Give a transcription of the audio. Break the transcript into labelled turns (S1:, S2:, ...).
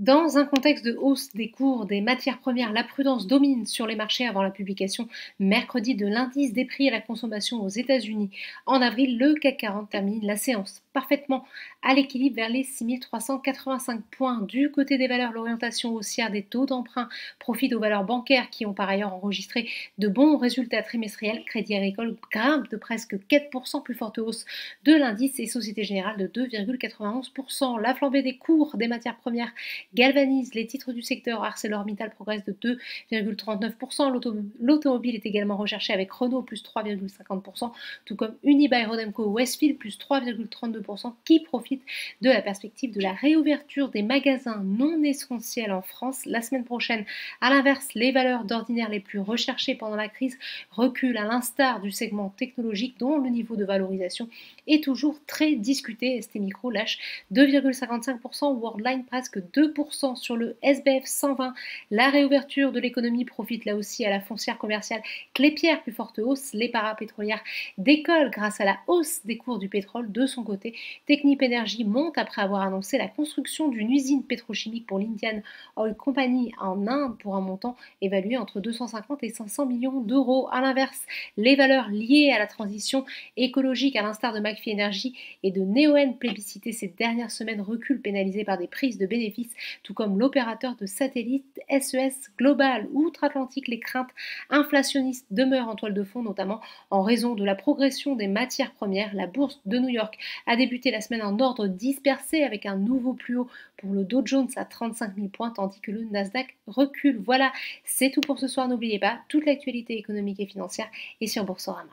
S1: Dans un contexte de hausse des cours des matières premières, la prudence domine sur les marchés avant la publication mercredi de l'indice des prix à la consommation aux États-Unis. En avril, le CAC 40 termine la séance parfaitement à l'équilibre vers les 6 385 points. Du côté des valeurs, l'orientation haussière des taux d'emprunt profite aux valeurs bancaires qui ont par ailleurs enregistré de bons résultats trimestriels. Crédit Agricole grimpe de presque 4%, plus forte hausse de l'indice, et Société Générale de 2,91%. La flambée des cours des matières premières galvanise les titres du secteur. ArcelorMittal progresse de 2,39%. L'automobile est également recherché avec Renault plus 3,50%, tout comme Unibail-Rodamco Westfield plus 3,32%, qui profite de la perspective de la réouverture des magasins non essentiels en France la semaine prochaine. A l'inverse, les valeurs d'ordinaire les plus recherchées pendant la crise reculent, à l'instar du segment technologique dont le niveau de valorisation est toujours très discuté. ST Micro lâche 2,55%, Worldline presque 2% sur le SBF 120. La réouverture de l'économie profite là aussi à la foncière commerciale Clépierre, plus forte hausse. Les parapétrolières décollent grâce à la hausse des cours du pétrole. De son côté, Technip Energy monte après avoir annoncé la construction d'une usine pétrochimique pour l'Indian Oil Company en Inde pour un montant évalué entre 250 et 500 millions d'euros. A l'inverse, les valeurs liées à la transition écologique, à l'instar de McPhy Energy et de Neoen plébiscité ces dernières semaines, reculent pénalisés par des prises de bénéfices, tout comme l'opérateur de satellite SES Global. Outre-Atlantique, les craintes inflationnistes demeurent en toile de fond, notamment en raison de la progression des matières premières. La bourse de New York a débuté la semaine en ordre dispersé avec un nouveau plus haut pour le Dow Jones à 35 000 points, tandis que le Nasdaq recule. Voilà, c'est tout pour ce soir. N'oubliez pas, toute l'actualité économique et financière est sur Boursorama.